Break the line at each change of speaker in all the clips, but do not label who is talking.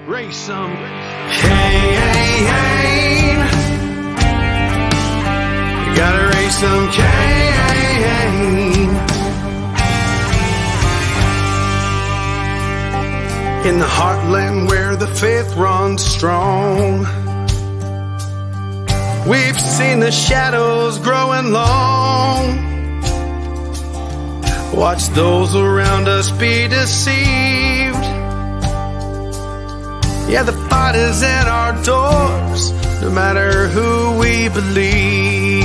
Raise some
Cain. You gotta raise some Cain. In the heartland where the faith runs strong, we've seen the shadows growing long. Watch those around us be deceived. Yeah, the fight is at our doors, no matter who we believe.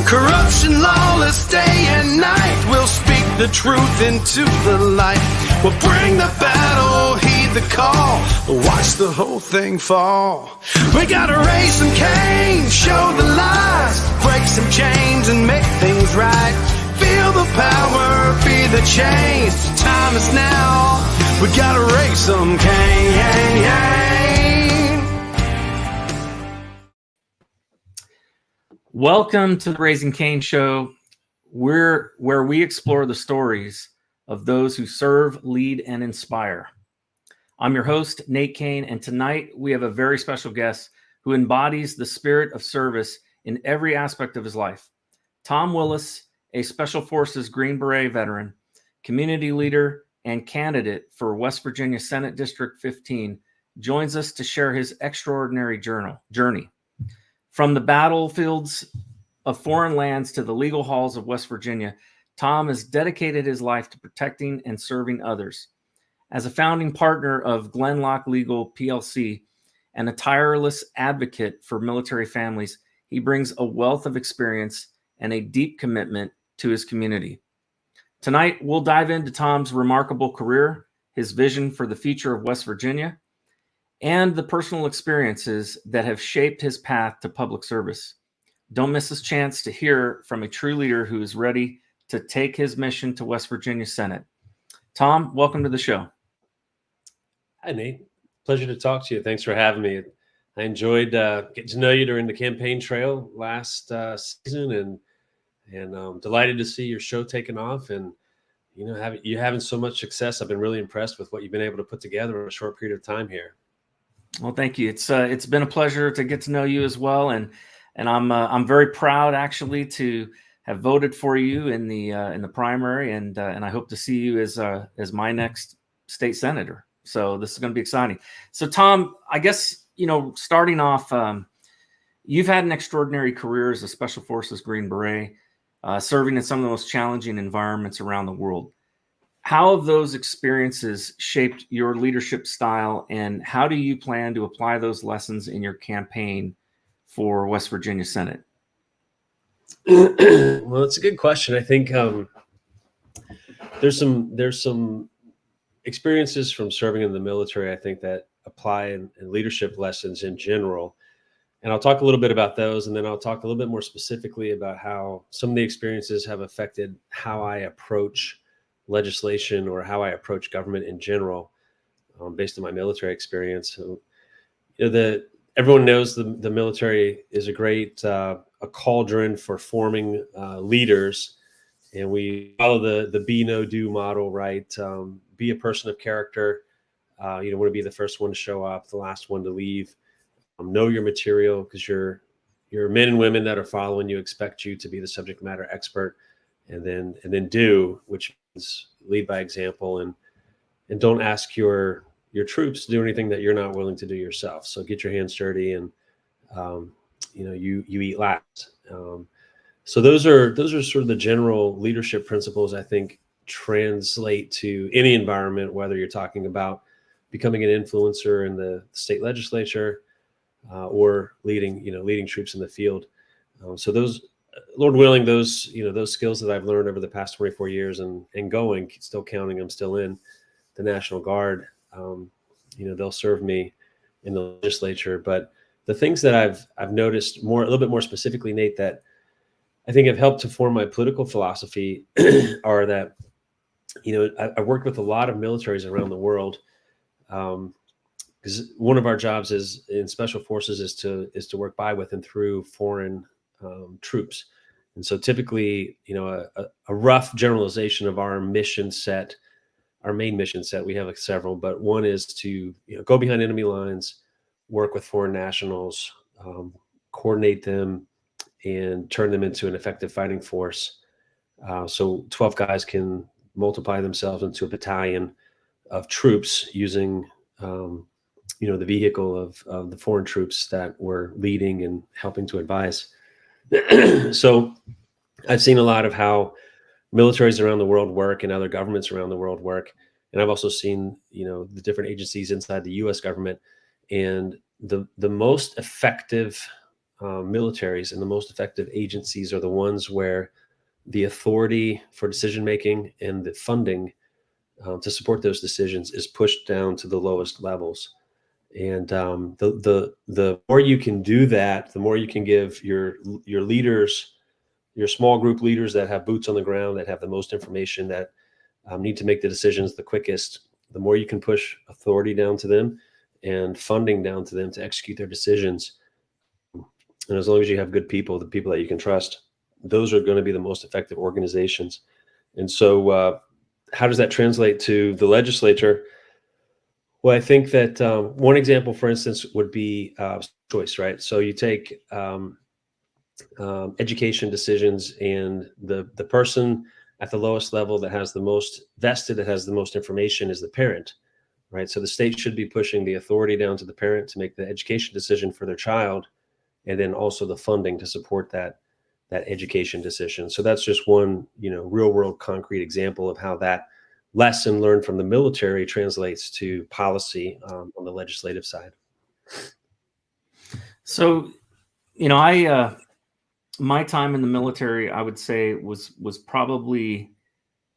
Corruption, lawless day and night, we'll speak the truth into the light. We'll bring the battle, heed the call, watch the whole thing fall. We gotta raise some Cain, show the lies, break some chains and make things right. Feel the power, be the change, time is now. We gotta raise some Cain.
Welcome to the Raising Cain Show, where we explore the stories of those who serve, lead, and inspire. I'm your host, Nate Cain, and tonight we have a very special guest who embodies the spirit of service in every aspect of his life. Tom Willis, a Special Forces Green Beret veteran, community leader, and candidate for West Virginia Senate District 15, joins us to share his extraordinary journey. From the battlefields of foreign lands to the legal halls of West Virginia, Tom has dedicated his life to protecting and serving others. As a founding partner of Glenloch Legal, P.L.C., and a tireless advocate for military families, he brings a wealth of experience and a deep commitment to his community. Tonight, we'll dive into Tom's remarkable career, his vision for the future of West Virginia, and the personal experiences that have shaped his path to public service. Don't miss this chance to hear from a true leader who is ready to take his mission to West Virginia Senate. Tom, welcome to the show.
Hi, Nate. Pleasure to talk to you. Thanks for having me. I enjoyed getting to know you during the campaign trail last season, and I'm delighted to see your show taking off. And you having so much success. I've been really impressed with what you've been able to put together in a short period of time here.
Well, thank you. It's been a pleasure to get to know you as well, and I'm very proud actually to have voted for you in the primary, and I hope to see you as my next state senator. So this is going to be exciting. So Tom, I guess starting off, you've had an extraordinary career as a Special Forces Green Beret, serving in some of the most challenging environments around the world. How have those experiences shaped your leadership style, and how do you plan to apply those lessons in your campaign for West Virginia Senate?
Well, it's a good question. I think there's some experiences from serving in the military, I think, that apply in leadership lessons in general. And I'll talk a little bit about those, and then I'll talk a little bit more specifically about how some of the experiences have affected how I approach legislation or how I approach government in general, based on my military experience. So, everyone knows the military is a great a cauldron for forming leaders, and we follow the be no do model, right? Be a person of character. You don't want to be the first one to show up, the last one to leave. Know your material, because your men and women that are following you expect you to be the subject matter expert, and then do, which means lead by example, and don't ask your troops to do anything that you're not willing to do yourself. So get your hands dirty, and you eat last. So those are sort of the general leadership principles I think translate to any environment, whether you're talking about becoming an influencer in the state legislature, or leading troops in the field. So those, Lord willing, those skills that I've learned over the past 24 years and still counting, I'm still in the National Guard. They'll serve me in the legislature. But the things that I've noticed a little bit more specifically, Nate, that I think have helped to form my political philosophy are that, I worked with a lot of militaries around the world. Because one of our jobs in Special Forces is to work by, with, and through foreign troops. And so typically, a rough generalization of our mission set main mission set. We have like several, but one is to go behind enemy lines, work with foreign nationals, coordinate them, and turn them into an effective fighting force. So 12 guys can multiply themselves into a battalion of troops using, the vehicle of the foreign troops that we're leading and helping to advise. So I've seen a lot of how militaries around the world work and other governments around the world work. And I've also seen, the different agencies inside the U.S. government, and the most effective militaries and the most effective agencies are the ones where the authority for decision making and the funding to support those decisions is pushed down to the lowest levels. And the more you can do that, the more you can give your leaders, your small group leaders that have boots on the ground, that have the most information, that need to make the decisions the quickest, the more you can push authority down to them and funding down to them to execute their decisions. And as long as you have good people, the people that you can trust, those are going to be the most effective organizations. And so how does that translate to the legislature? Well, I think that one example, for instance, would be choice, right? So you take education decisions, and the person at the lowest level that has the most vested, that has the most information, is the parent, right? So the state should be pushing the authority down to the parent to make the education decision for their child, and then also the funding to support that education decision. So that's just one, real world concrete example of how that lesson learned from the military translates to policy on the legislative side.
So, my time in the military, I would say, was probably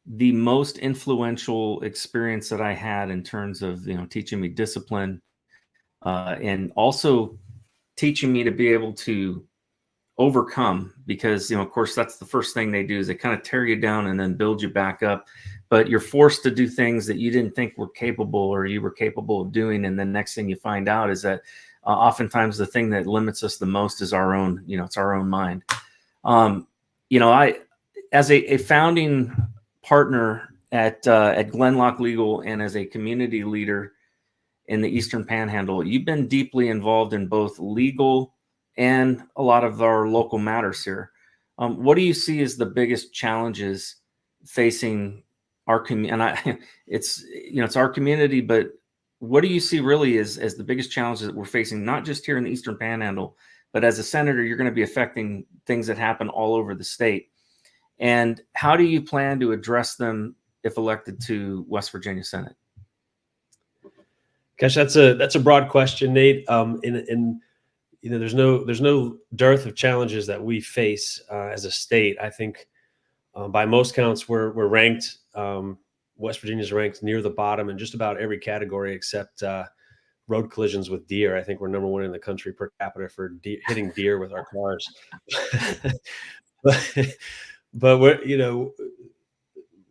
the most influential experience that I had in terms of, teaching me discipline, and also teaching me to be able to overcome, because, of course, that's the first thing they do, is they kind of tear you down and then build you back up. But you're forced to do things that you didn't think were capable, or you were capable of doing. And the next thing you find out is that oftentimes the thing that limits us the most is our own, it's our own mind. I, as a founding partner at Glenloch Legal, and as a community leader in the Eastern Panhandle, you've been deeply involved in both legal and a lot of our local matters here. What do you see as the biggest challenges facing our community? And it's our community, but what do you see really as the biggest challenges that we're facing, not just here in the Eastern Panhandle, but as a senator, you're going to be affecting things that happen all over the state. And how do you plan to address them if elected to West Virginia Senate?
Gosh, that's a broad question, Nate. And there's no dearth of challenges that we face as a state. I think by most counts, we're ranked. West Virginia's ranked near the bottom in just about every category except road collisions with deer. I think we're number one in the country per capita for hitting deer with our cars. but we're,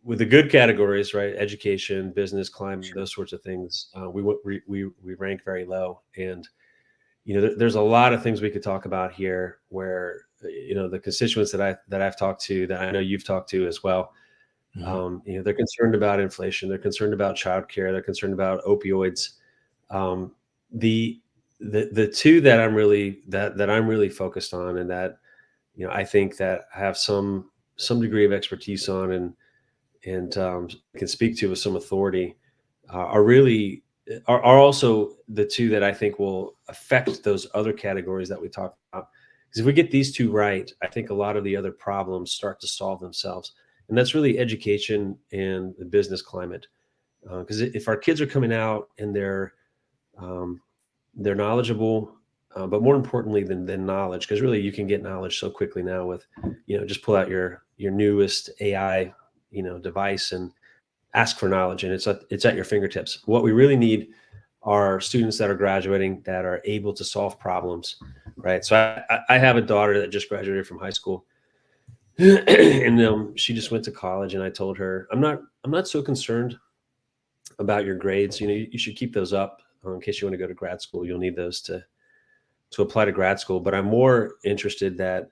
with the good categories, right? Education, business, climate, those sorts of things, we rank very low. And there's a lot of things we could talk about here where the constituents that I've talked to, that I know you've talked to as well. Mm-hmm. They're concerned about inflation. They're concerned about childcare. They're concerned about opioids. The two that I'm really focused on, and that I think that I have some degree of expertise on and can speak to with some authority, are also the two that I think will affect those other categories that we talked about. Because if we get these two right, I think a lot of the other problems start to solve themselves. And that's really education and the business climate. Because if our kids are coming out and they're knowledgeable, but more importantly than knowledge, because really you can get knowledge so quickly now with, just pull out your newest AI, device and ask for knowledge, and it's at your fingertips. What we really need are students that are graduating that are able to solve problems, right? So I have a daughter that just graduated from high school, and she just went to college, and I told her, I'm not so concerned about your grades. You should keep those up in case you want to go to grad school. You'll need those to apply to grad school. But I'm more interested that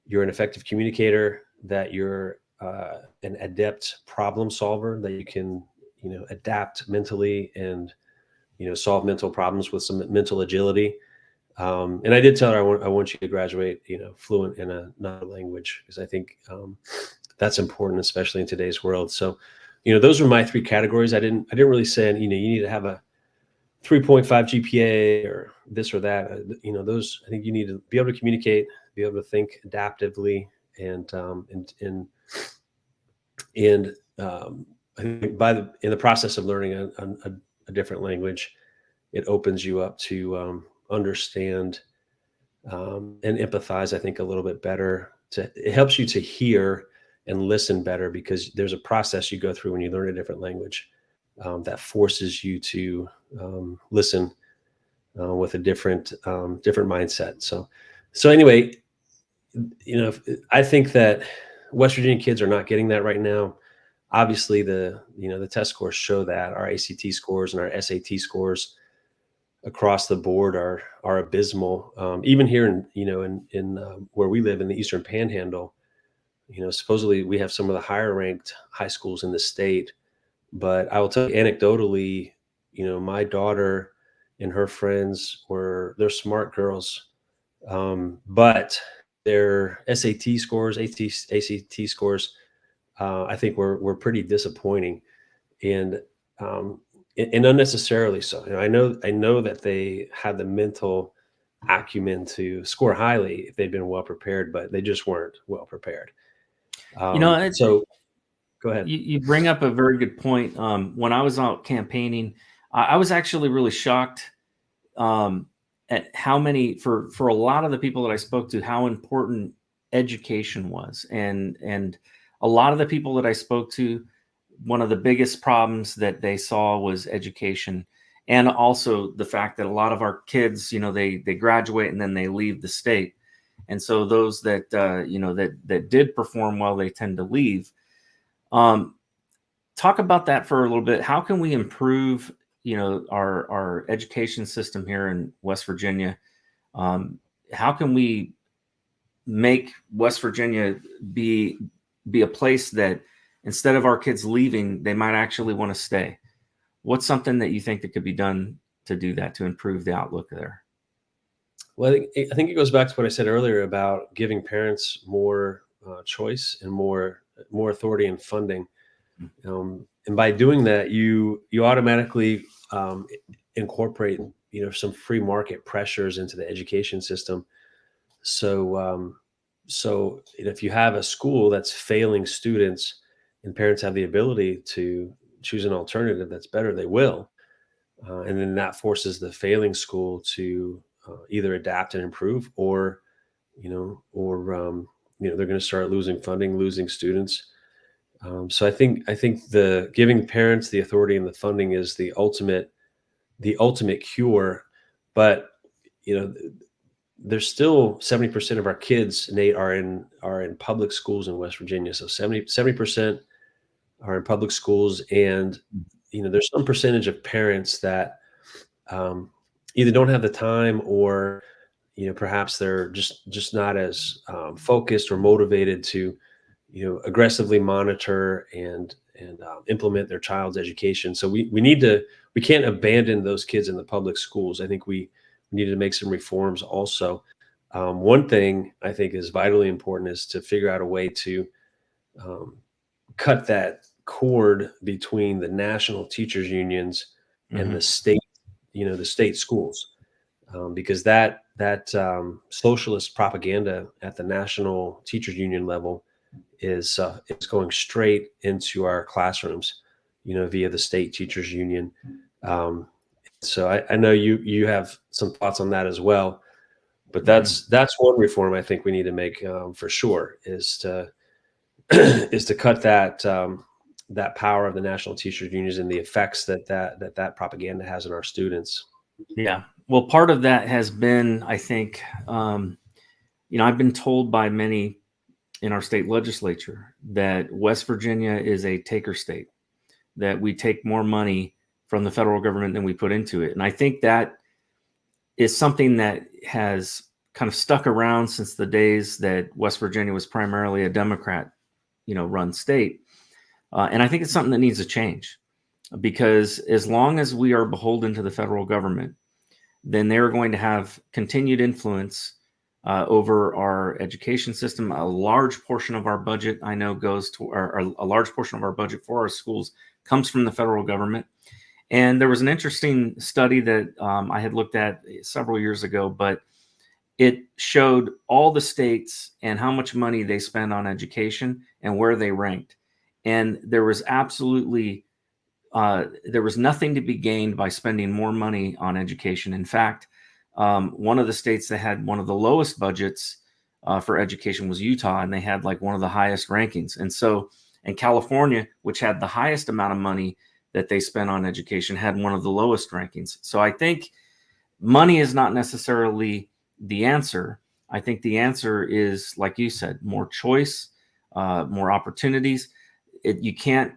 you're an effective communicator, that you're an adept problem solver, that you can adapt mentally and, solve mental problems with some mental agility. And I did tell her, I want you to graduate, fluent in another language, because I think that's important, especially in today's world. So, those were my three categories. I didn't really say, you need to have a 3.5 GPA or this or that. Those, I think you need to be able to communicate, be able to think adaptively, and I think in the process of learning a different language, it opens you up to understand and empathize, I think, a little bit better. It helps you to hear and listen better, because there's a process you go through when you learn a different language that forces you to listen with a different mindset. So anyway, I think that West Virginia kids are not getting that right now. Obviously, the test scores show that our ACT scores and our SAT scores across the board are abysmal. Even here in where we live in the Eastern Panhandle, supposedly we have some of the higher ranked high schools in the state. But I will tell you anecdotally, my daughter and her friends they're smart girls, but their SAT scores, ACT scores, I think were pretty disappointing, and unnecessarily so. I know that they had the mental acumen to score highly if they'd been well prepared, but they just weren't well prepared. So go ahead.
You bring up a very good point. When I was out campaigning, I was actually really shocked at how many, for a lot of the people that I spoke to, how important education was. And a lot of the people that I spoke to, one of the biggest problems that they saw was education. And also the fact that a lot of our kids, they graduate and then they leave the state. And so those that, that did perform well, they tend to leave. Talk about that for a little bit. How can we improve, our education system here in West Virginia? How can we make West Virginia be a place that instead of our kids leaving, they might actually want to stay? What's something that you think that could be done to do that, to improve the outlook there?
Well, I think it goes back to what I said earlier about giving parents more choice and more authority and funding. And by doing that, you automatically incorporate, some free market pressures into the education system. So if you have a school that's failing students and parents have the ability to choose an alternative that's better, they will. And then that forces the failing school to either adapt and improve, or they're going to start losing funding, losing students. So I think the giving parents the authority and the funding is the ultimate cure. But there's still 70% of our kids, Nate, are in public schools in West Virginia. So 70% are in public schools, and there's some percentage of parents that either don't have the time, or perhaps they're just not as focused or motivated to aggressively monitor and implement their child's education. So we can't abandon those kids in the public schools. I think we need to make some reforms also. One thing I think is vitally important is to figure out a way to cut that cord between the national teachers unions and the state, the state schools, because that socialist propaganda at the national teachers union level is going straight into our classrooms, via the state teachers union. So I know you have some thoughts on that as well, but that's one reform I think we need to make for sure, is to cut that power of the national teachers unions and the effects that propaganda has on our students.
Yeah. Well, part of that has been, I think, I've been told by many in our state legislature that West Virginia is a taker state, that we take more money from the federal government than we put into it. And I think that is something that has kind of stuck around since the days that West Virginia was primarily a Democrat, run state. And I think it's something that needs to change. because as long as we are beholden to the federal government, then they're going to have continued influence over our education system. A large portion of our budget, I know, goes to, or a large portion of our budget for our schools comes from the federal government. And there was an interesting study that I had looked at several years ago, but it showed all the states and how much money they spend on education and where they ranked. And there was absolutely, there was nothing to be gained by spending more money on education. In fact, one of the states that had one of the lowest budgets for education was Utah, and they had like one of the highest rankings. And so, and California, which had the highest amount of money that they spent on education, had one of the lowest rankings. So I think money is not necessarily the answer. I think the answer is, like you said, more choice, more opportunities. You can't,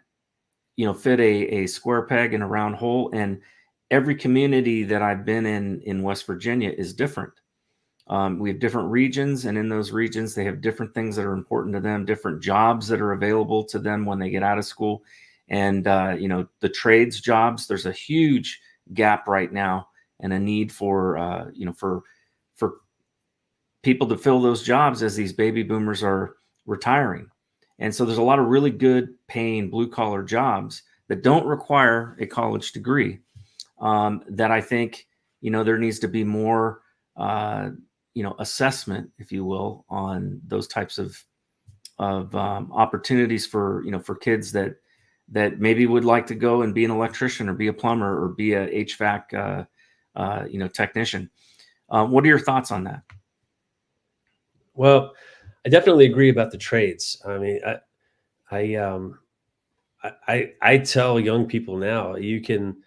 fit a square peg in a round hole. And every community that I've been in West Virginia is different. We have different regions, and in those regions, they have different things that are important to them, different jobs that are available to them when they get out of school. And, the trades jobs, there's a huge gap right now and a need for people to fill those jobs as these baby boomers are retiring. And so there's a lot of really good paying blue collar jobs that don't require a college degree, that I think, there needs to be more, assessment, if you will, on those types of opportunities for kids that maybe would like to go and be an electrician or be a plumber or be a HVAC, technician. What are your thoughts on that?
Well, I definitely agree about the trades. I mean, I tell young people now, you can,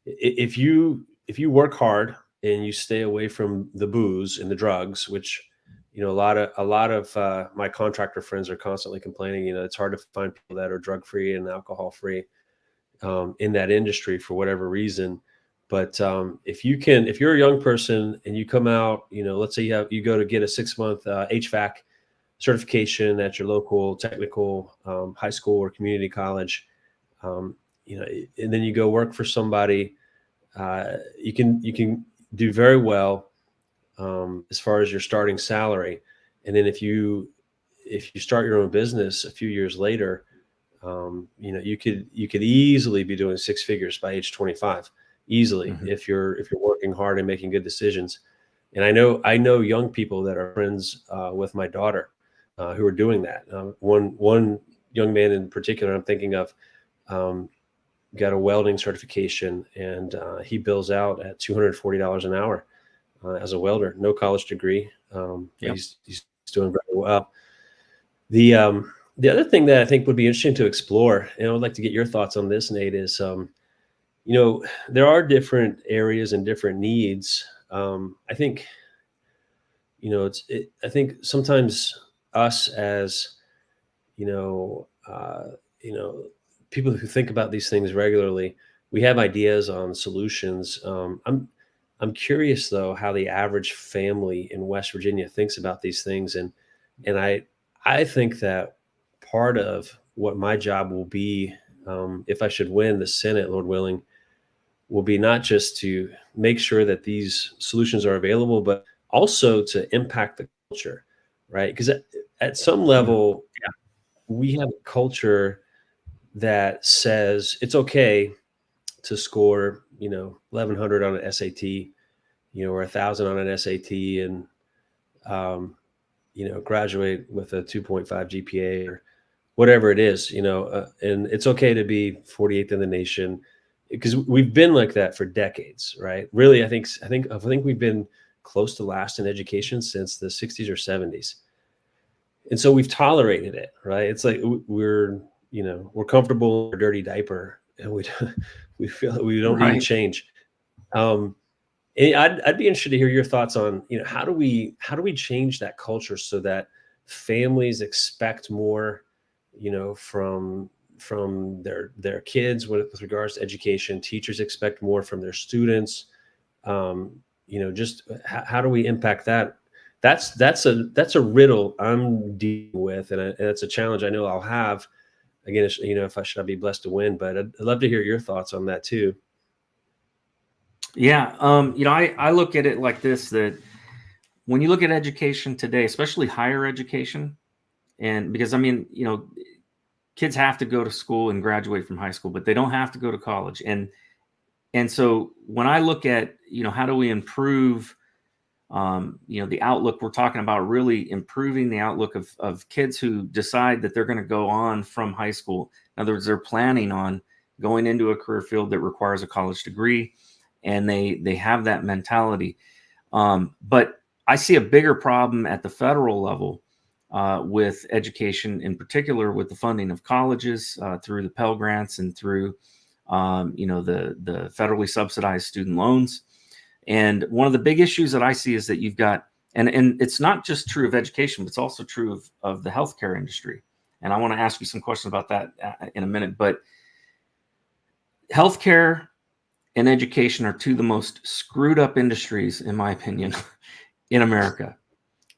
if you work hard and you stay away from the booze and the drugs, which, a lot of my contractor friends are constantly complaining, it's hard to find people that are drug free and alcohol free in that industry for whatever reason. But if you're a young person and you come out, let's say you go to get a 6-month HVAC certification at your local technical high school or community college, and then you go work for somebody, you can do very well as far as your starting salary. And then if you start your own business a few years later, you could easily be doing 6 figures by age 25. Easily,
Mm-hmm.
if you're working hard and making good decisions. And I know young people that are friends with my daughter who are doing that. One young man in particular I'm thinking of got a welding certification, and he bills out at $240 an hour as a welder, no college degree. Yep. He's doing very well. The other thing that I think would be interesting to explore, and I would like to get your thoughts on this, Nate, is there are different areas and different needs. I think, I think sometimes us as, people who think about these things regularly, we have ideas on solutions. I'm curious though, how the average family in West Virginia thinks about these things. And I think that part of what my job will be, if I should win the Senate, Lord willing, will be not just to make sure that these solutions are available, but also to impact the culture, right? Because at some level, we have a culture that says it's okay to score, 1,100 on an SAT, or 1,000 on an SAT, and graduate with a 2.5 GPA or whatever it is, and it's okay to be 48th in the nation, because we've been like that for decades, right? Really, I think we've been close to last in education since the 60s or 70s. And so we've tolerated it, right? It's like we're comfortable in our dirty diaper, and we feel we don't need to change. And I'd be interested to hear your thoughts on, how do we change that culture so that families expect more, from their kids with regards to education. Teachers expect more from their students. Just how do we impact that? That's a riddle I'm dealing with, and that's a challenge I know I'll have again, if should I be blessed to win, but I'd love to hear your thoughts on that too.
Yeah. I look at it like this, that when you look at education today, especially higher education, and because kids have to go to school and graduate from high school, but they don't have to go to college. And so when I look at, how do we improve, the outlook, we're talking about really improving the outlook of kids who decide that they're going to go on from high school. In other words, they're planning on going into a career field that requires a college degree, and they have that mentality. But I see a bigger problem at the federal level with education, in particular with the funding of colleges through the Pell Grants and through the federally subsidized student loans. And one of the big issues that I see is that you've got, and it's not just true of education, but it's also true of the healthcare industry. And I want to ask you some questions about that in a minute. But healthcare and education are two of the most screwed up industries, in my opinion, in America.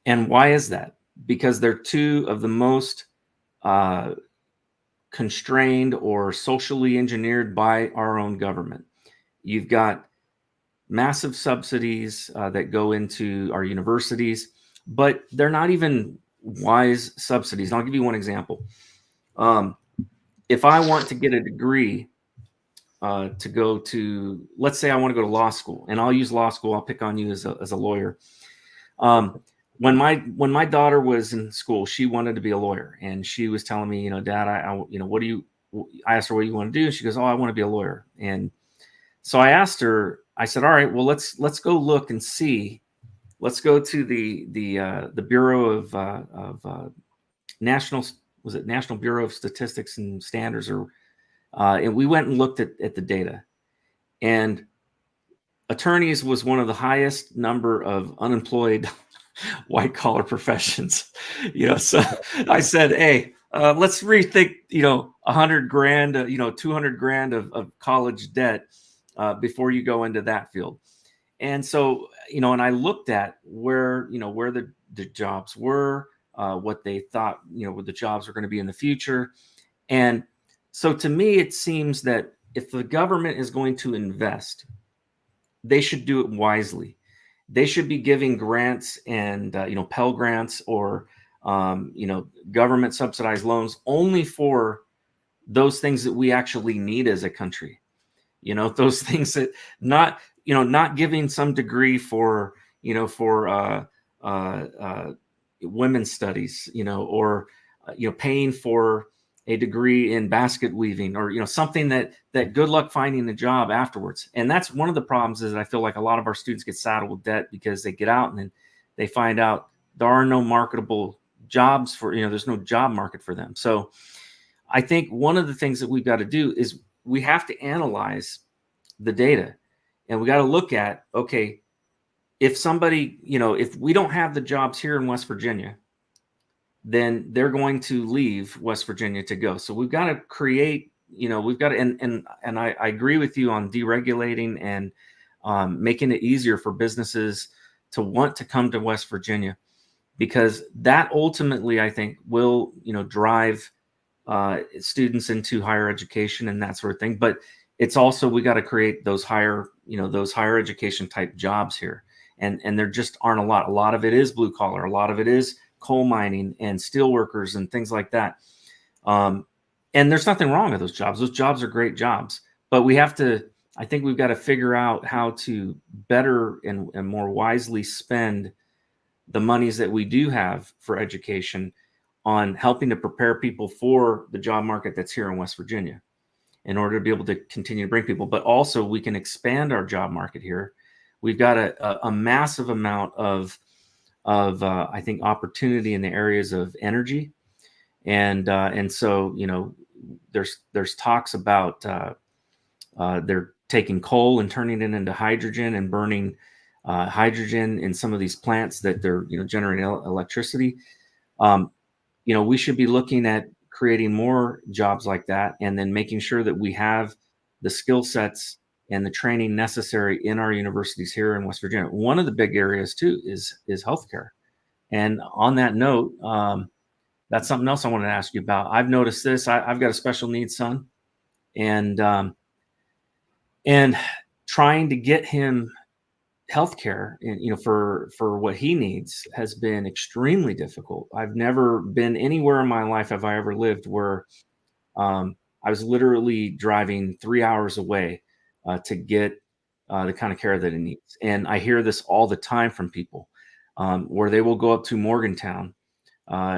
And why is that? Because they're two of the most constrained or socially engineered by our own government. You've got massive subsidies that go into our universities, but they're not even wise subsidies. And I'll give you one example. If I want to get a degree to go to, let's say I want to go to law school, and I'll use law school. I'll pick on you as a lawyer. When my daughter was in school, she wanted to be a lawyer, and she was telling me, Dad, I asked her, what do you want to do? And she goes, oh, I want to be a lawyer. And so I asked her, I said, all right, well, let's go look and see. Let's go to the Bureau of National Bureau of Statistics and Standards, and we went and looked at the data. And attorneys was one of the highest number of unemployed white collar professions. So I said, hey, let's rethink, $100,000, $200,000 of college debt before you go into that field. And so, and I looked at where the jobs were, what they thought, what the jobs were going to be in the future. And so to me, it seems that if the government is going to invest, they should do it wisely. They should be giving grants and, Pell Grants or, government subsidized loans only for those things that we actually need as a country. Those things that not giving some degree for women's studies, or, paying for a degree in basket weaving, or, something that good luck finding a job afterwards. And that's one of the problems, is that I feel like a lot of our students get saddled with debt because they get out and then they find out there are no marketable jobs for, there's no job market for them. So I think one of the things that we've got to do is we have to analyze the data, and we got to look at, okay, if somebody, if we don't have the jobs here in West Virginia, then they're going to leave West Virginia to go. So we've got to create, we've got to, and I agree with you on deregulating and making it easier for businesses to want to come to West Virginia, because that ultimately, I think, will, drive students into higher education and that sort of thing. But it's also, we got to create those higher education type jobs here. And there just aren't a lot. A lot of it is blue collar. A lot of it is coal mining and steel workers and things like that. And there's nothing wrong with those jobs. Those jobs are great jobs, but I think we've got to figure out how to better and more wisely spend the monies that we do have for education on helping to prepare people for the job market that's here in West Virginia, in order to be able to continue to bring people. But also we can expand our job market here. We've got a massive amount of I think opportunity in the areas of energy, and so there's talks about they're taking coal and turning it into hydrogen and burning hydrogen in some of these plants that they're generating electricity. We should be looking at creating more jobs like that, and then making sure that we have the skill sets and the training necessary in our universities here in West Virginia. One of the big areas too is healthcare. And on that note, that's something else I wanted to ask you about. I've noticed this. I've got a special needs son, and trying to get him healthcare, for what he needs has been extremely difficult. I've never been anywhere in my life, have I ever lived, where I was literally driving 3 hours away to get the kind of care that he needs. And I hear this all the time from people, where they will go up to Morgantown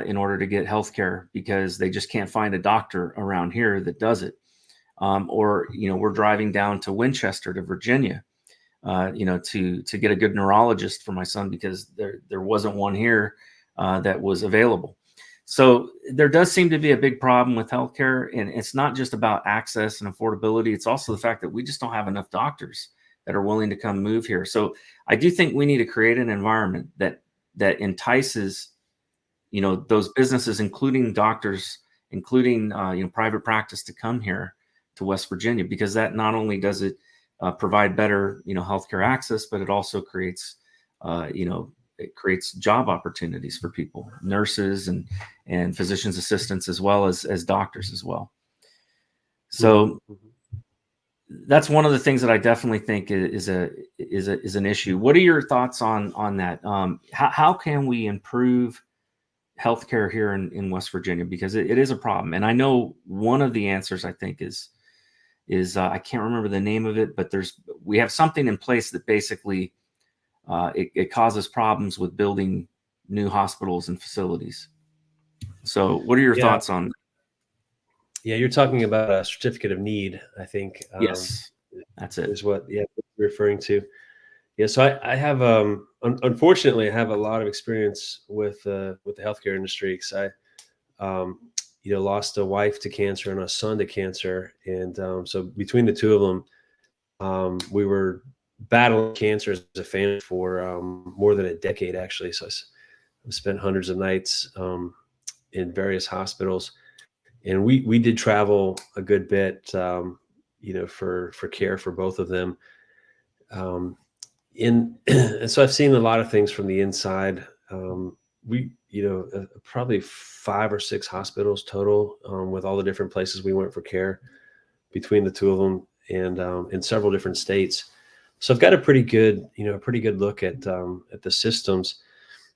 in order to get healthcare because they just can't find a doctor around here that does it. Or we're driving down to Winchester, to Virginia, to get a good neurologist for my son because there wasn't one here that was available. So there does seem to be a big problem with healthcare, and it's not just about access and affordability. It's also the fact that we just don't have enough doctors that are willing to come move here. So I do think we need to create an environment that entices, those businesses, including doctors, including private practice, to come here to West Virginia, because that not only does it provide better, healthcare access, but it also creates, it creates job opportunities for people, nurses and physicians assistants, as well as doctors as well. So that's one of the things that I definitely think is an issue. What are your thoughts on that? How can we improve healthcare here in West Virginia? Because it is a problem. And I know one of the answers, I think, is I can't remember the name of it, but we have something in place that basically it causes problems with building new hospitals and facilities. So what are your thoughts on?
Yeah, you're talking about a certificate of need, I think.
Yes, that's it.
Is what you're referring to. Yeah, so I have, unfortunately, I have a lot of experience with the healthcare industry, because I lost a wife to cancer and a son to cancer. And so between the two of them, we were battling cancer as a family for more than a decade, actually. So I spent hundreds of nights in various hospitals. And we did travel a good bit, for care for both of them. And so I've seen a lot of things from the inside. We, probably 5 or 6 hospitals total, with all the different places we went for care between the two of them, and in several different states. So I've got a pretty good look at the systems.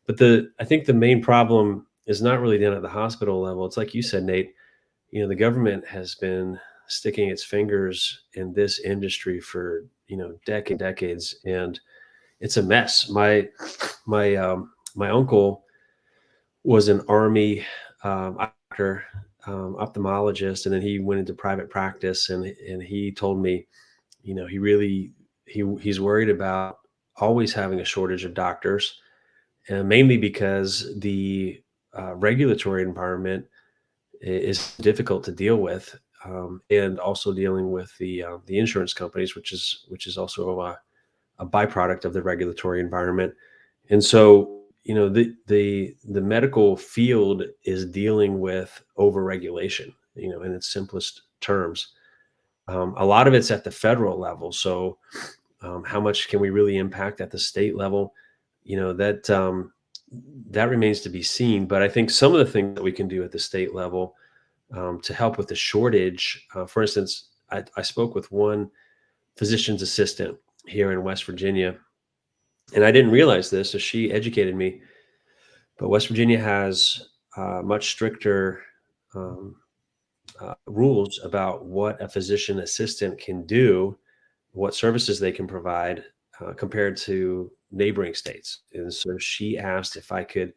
But I think the main problem is not really down at the hospital level. It's like you said, Nate. The government has been sticking its fingers in this industry for decades, and it's a mess. My uncle was an Army doctor, ophthalmologist, and then he went into private practice, and he told me, he's worried about always having a shortage of doctors, and mainly because the regulatory environment is difficult to deal with, and also dealing with the insurance companies, which is also a byproduct of the regulatory environment. And so, the medical field is dealing with overregulation, in its simplest terms. A lot of it's at the federal level. So how much can we really impact at the state level? That remains to be seen. But I think some of the things that we can do at the state level to help with the shortage, for instance, I spoke with one physician's assistant here in West Virginia, and I didn't realize this, so she educated me. But West Virginia has much stricter rules about what a physician assistant can do, what services they can provide, compared to neighboring states. And so she asked if I could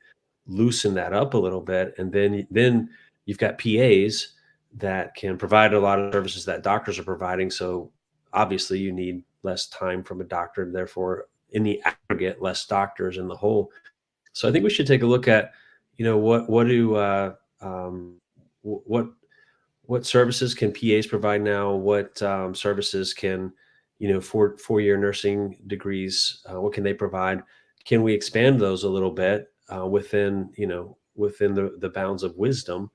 loosen that up a little bit, and then you've got PAs that can provide a lot of services that doctors are providing. So obviously you need less time from a doctor, and therefore in the aggregate, less doctors in the whole. So I think we should take a look at, what services can PAs provide now? What services can, 4-year nursing degrees, what can they provide? Can we expand those a little bit within the bounds of wisdom,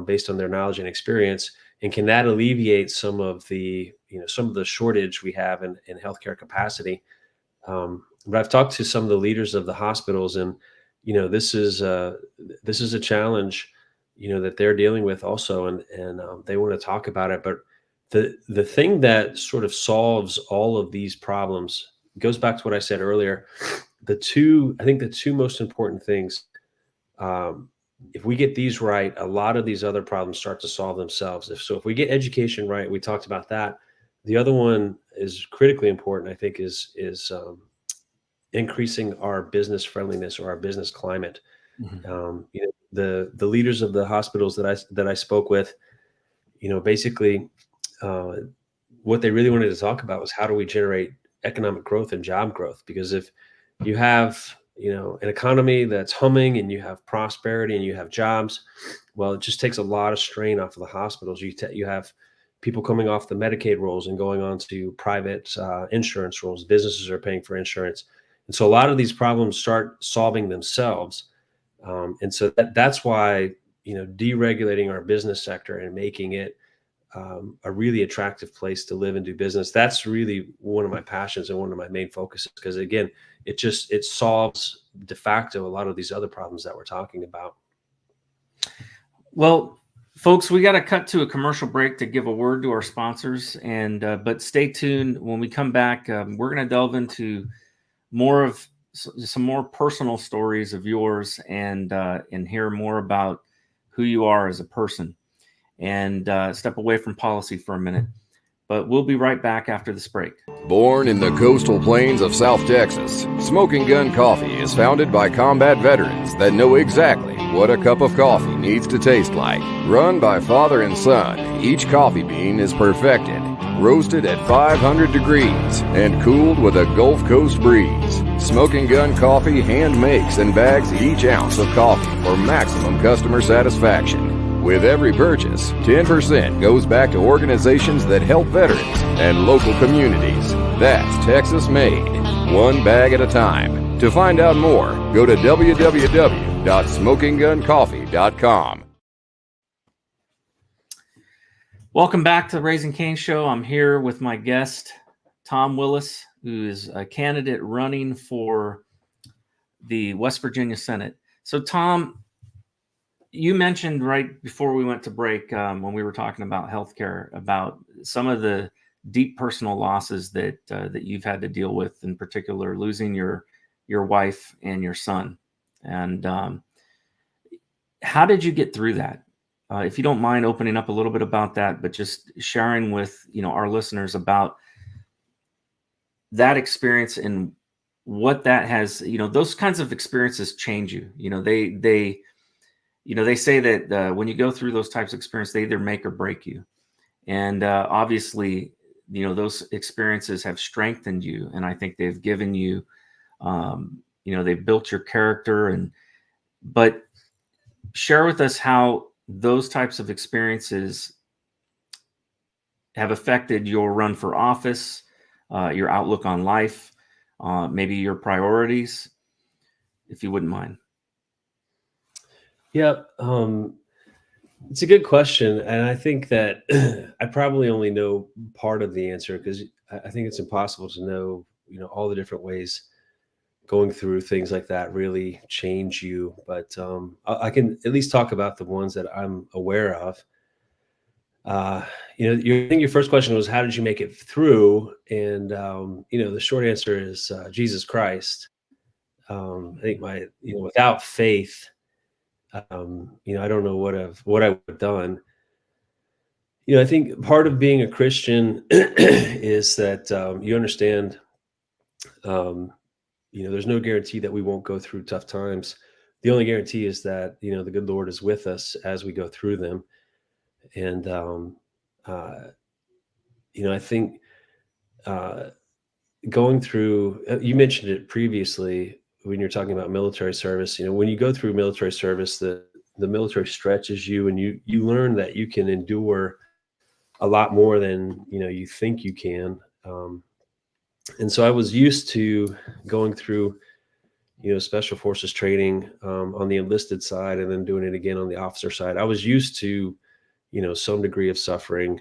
based on their knowledge and experience? And can that alleviate some of the shortage we have in healthcare capacity? But I've talked to some of the leaders of the hospitals, and this is a challenge that they're dealing with also, and they want to talk about it. But the thing that sort of solves all of these problems goes back to what I said earlier. I think the two most important things, if we get these right, a lot of these other problems start to solve themselves. If we get education right, we talked about that. The other one is critically important, I think, is increasing our business friendliness or our business climate.
Mm-hmm.
The leaders of the hospitals that I spoke with, basically, what they really wanted to talk about was how do we generate economic growth and job growth? Because if you have an economy that's humming and you have prosperity and you have jobs, well, it just takes a lot of strain off of the hospitals. You have people coming off the Medicaid rolls and going on to private insurance rolls. Businesses are paying for insurance. And so a lot of these problems start solving themselves. And so that's why, deregulating our business sector and making it a really attractive place to live and do business, that's really one of my passions and one of my main focuses. Because again, it solves de facto a lot of these other problems that we're talking about.
Well, folks, we got to cut to a commercial break to give a word to our sponsors, but stay tuned. When we come back, we're going to delve into some more personal stories of yours and hear more about who you are as a person, and step away from policy for a minute. But we'll be right back after this break.
Born in the coastal plains of South Texas, Smoking Gun Coffee is founded by combat veterans that know exactly what a cup of coffee needs to taste like. Run by father and son, each coffee bean is perfected, roasted at 500 degrees, and cooled with a Gulf Coast breeze. Smoking Gun Coffee hand makes and bags each ounce of coffee for maximum customer satisfaction. With every purchase, 10% goes back to organizations that help veterans and local communities. That's Texas made, one bag at a time. To find out more, go to www.smokingguncoffee.com.
Welcome back to the Raising Cain Show. I'm here with my guest, Tom Willis, who is a candidate running for the West Virginia Senate. So, Tom, you mentioned right before we went to break, when we were talking about healthcare, about some of the deep personal losses that you've had to deal with, in particular, losing your wife and your son. And how did you get through that? If you don't mind opening up a little bit about that, but just sharing with our listeners about that experience and what that has. Those kinds of experiences change you. They say that when you go through those types of experiences, they either make or break you. And obviously, those experiences have strengthened you. And I think they've given you, they've built your character. But share with us how those types of experiences have affected your run for office, your outlook on life, maybe your priorities, if you wouldn't mind.
Yeah, it's a good question. And I think that I probably only know part of the answer, because I think it's impossible to know, all the different ways going through things like that really change you. But I can at least talk about the ones that I'm aware of. I think your first question was, how did you make it through? And, the short answer is Jesus Christ. I think without faith, I don't know what I would have done. I think part of being a Christian is that you understand, there's no guarantee that we won't go through tough times. The only guarantee is that, the good Lord is with us as we go through them. And, I think going through, you mentioned it previously when you're talking about military service, when you go through military service, the military stretches you, and you learn that you can endure a lot more than, you think you can. And so I was used to going through, Special Forces training on the enlisted side, and then doing it again on the officer side. I was used to, some degree of suffering,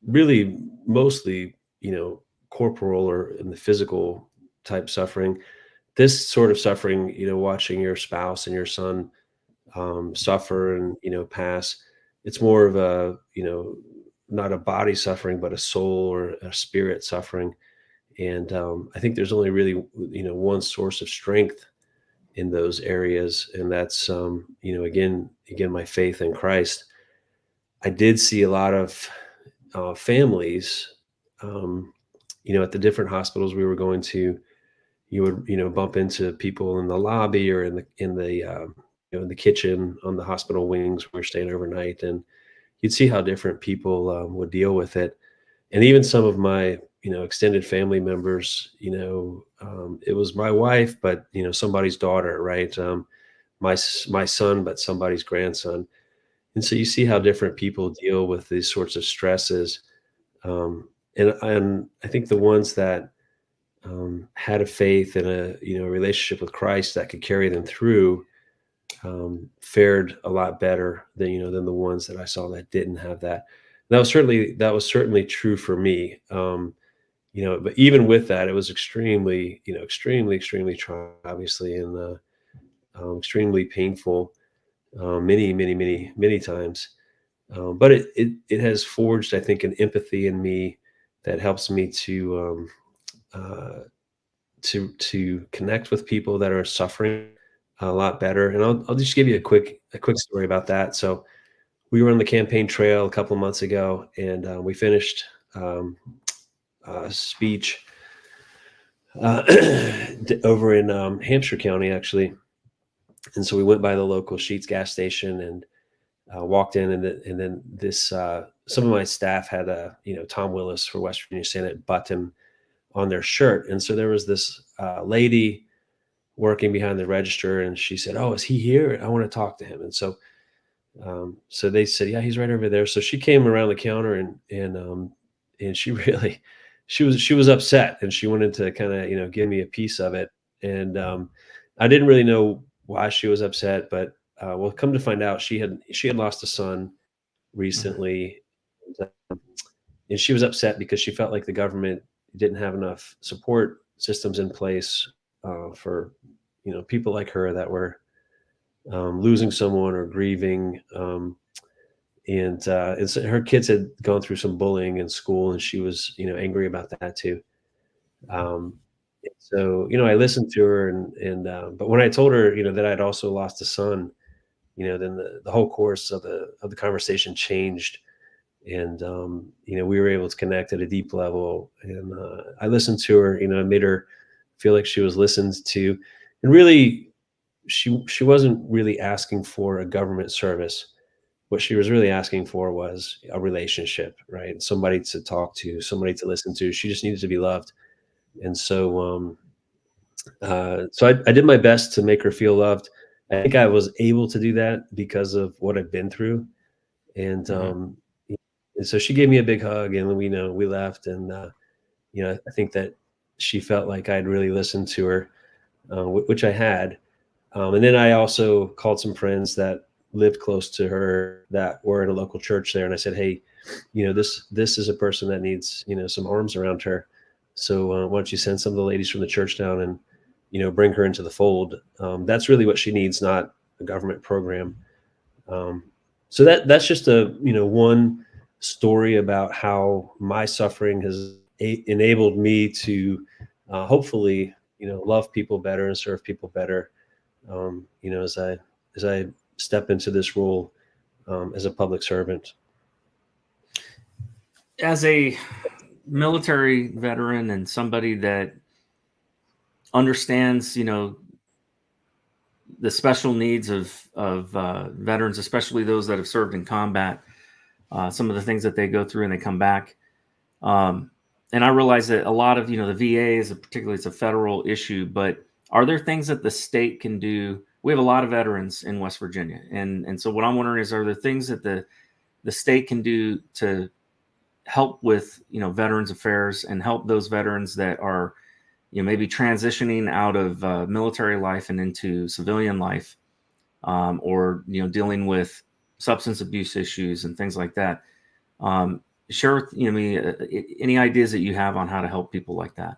really mostly, corporal or in the physical type suffering. This sort of suffering, watching your spouse and your son suffer and, pass. It's more of a, not a body suffering, but a soul or a spirit suffering. And I think there's only really, one source of strength in those areas. And that's, again, my faith in Christ. I did see a lot of families, at the different hospitals we were going to. You would, bump into people in the lobby or in the kitchen on the hospital wings where we're staying overnight, and you'd see how different people would deal with it. And even some of my, extended family members, it was my wife, but, somebody's daughter, right? My son, but somebody's grandson. And so you see how different people deal with these sorts of stresses. And I think the ones that had a faith and a, relationship with Christ that could carry them through, fared a lot better than the ones that I saw that didn't have that. That was certainly true for me. But even with that, it was extremely trying, obviously, and extremely painful, many times. But it has forged, I think, an empathy in me that helps me to connect with people that are suffering a lot better. And I'll just give you a quick story about that. So we were on the campaign trail a couple of months ago, and we finished a speech over in Hampshire County, actually. And so we went by the local Sheetz gas station and walked in, and then this some of my staff had a Tom Willis for West Virginia Senate button on their shirt, and so there was this lady working behind the register, and she said, "Oh, is he here? I want to talk to him." And so they said, "Yeah, he's right over there." So she came around the counter, and she really she was upset, and she wanted to kind of give me a piece of it. And I didn't really know why she was upset, but well, come to find out, she had lost a son recently, and she was upset because she felt like the government didn't have enough support systems in place for people like her that were losing someone or grieving, and so her kids had gone through some bullying in school, and she was angry about that too. So I listened to her, and but when I told her that I'd also lost a son, then the whole course of the conversation changed, and we were able to connect at a deep level. And I listened to her, I made her feel like she was listened to, and really she wasn't really asking for a government service. What she was really asking for was a relationship, right? Somebody to talk to, somebody to listen to. She just needed to be loved. And so I did my best to make her feel loved. I think I was able to do that because of what I've been through. And and so she gave me a big hug, and we left. And I think that she felt like I'd really listened to her, which I had. And then I also called some friends that lived close to her that were in a local church there, and I said, "Hey, this is a person that needs some arms around her. So why don't you send some of the ladies from the church down and bring her into the fold? That's really what she needs, not a government program." So that's just a one story about how my suffering has enabled me to hopefully love people better and serve people better, as I step into this role as a public servant.
As a military veteran and somebody that understands, the special needs of veterans, especially those that have served in combat, some of the things that they go through and they come back. And I realize that a lot of, the VA is particularly, it's a federal issue, but are there things that the state can do? We have a lot of veterans in West Virginia. And so what I'm wondering is, are there things that the state can do to help with, veterans affairs and help those veterans that are, maybe transitioning out of military life and into civilian life, or, dealing with substance abuse issues and things like that? Share with me any ideas that you have on how to help people like that.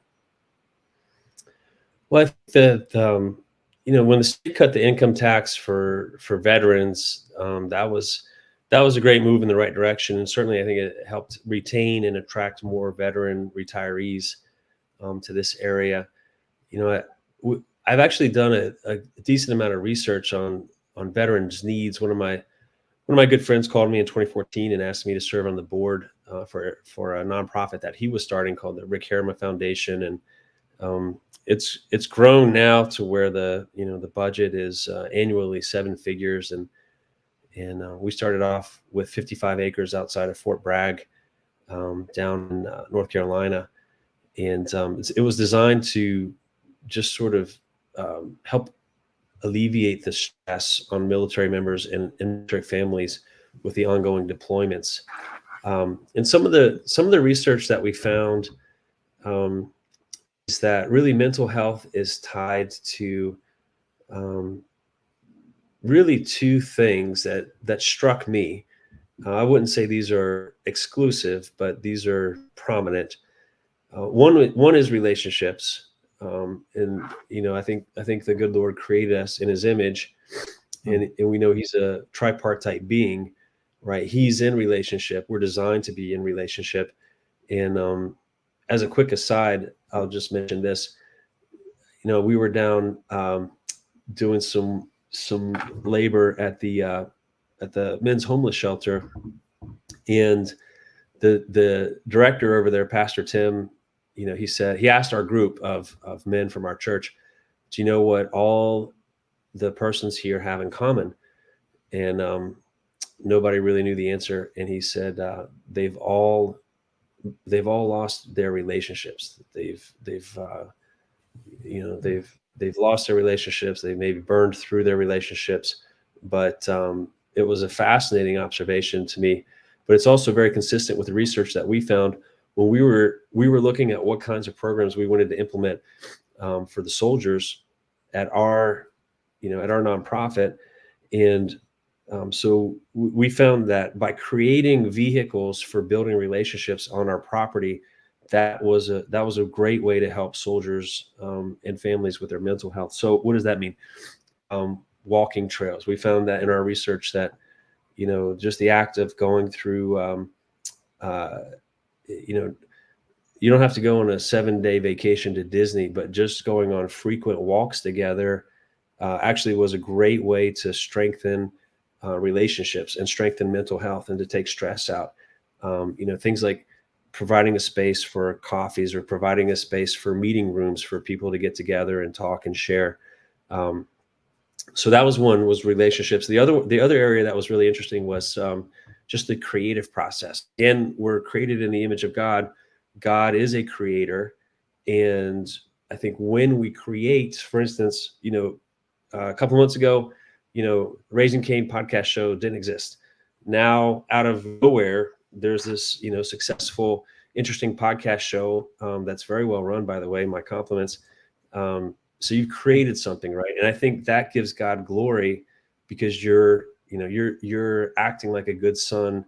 Well, I think that when the state cut the income tax for veterans, that was a great move in the right direction. And certainly I think it helped retain and attract more veteran retirees to this area. I've actually done a decent amount of research on veterans' needs. One of my good friends called me in 2014 and asked me to serve on the board for a nonprofit that he was starting called the Rick Harriman Foundation, and it's grown now to where the budget is annually 7 figures, and we started off with 55 acres outside of Fort Bragg, down in North Carolina, and it was designed to just sort of help alleviate the stress on military members and military families with the ongoing deployments. And some of the research that we found is that really mental health is tied to really 2 things that struck me. I wouldn't say these are exclusive, but these are prominent. One is relationships. And I think the good Lord created us in his image, and we know he's a tripartite being, right? He's in relationship. We're designed to be in relationship. And as a quick aside, I'll just mention this. We were down doing some labor at the men's homeless shelter, and the director over there, Pastor Tim, he asked our group of men from our church, do you know what all the persons here have in common? And nobody really knew the answer. And he said, they've all lost their relationships. They've lost their relationships. They maybe burned through their relationships, but it was a fascinating observation to me, but it's also very consistent with the research that we found when we were looking at what kinds of programs we wanted to implement for the soldiers at our nonprofit. And so we found that by creating vehicles for building relationships on our property, that was a great way to help soldiers and families with their mental health. So what does that mean? Walking trails. We found that in our research that, just the act of going through, you don't have to go on a 7-day vacation to Disney, but just going on frequent walks together actually was a great way to strengthen relationships and strengthen mental health and to take stress out. Things like providing a space for coffees or providing a space for meeting rooms for people to get together and talk and share. So that was relationships. The other area that was really interesting was just the creative process. Again, we're created in the image of God. God is a creator. And I think when we create, for instance, a couple months ago, Raising Cain podcast show didn't exist. Now, out of nowhere, there's this, successful, interesting podcast show that's very well run, by the way, my compliments. So you've created something, right? And I think that gives God glory because you're acting like a good son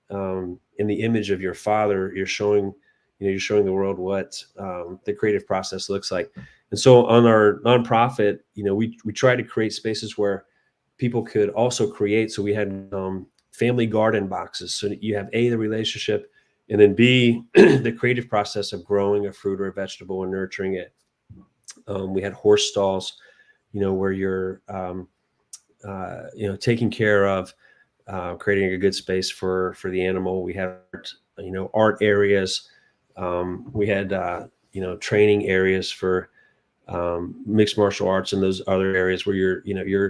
in the image of your Father. You're showing the world what the creative process looks like. And so on our nonprofit, we try to create spaces where people could also create. So we had family garden boxes. So that you have A, the relationship, and then B, the creative process of growing a fruit or a vegetable and nurturing it. We had horse stalls, where you're, taking care of, creating a good space for the animal. We had, art areas. We had, training areas for mixed martial arts and those other areas where you're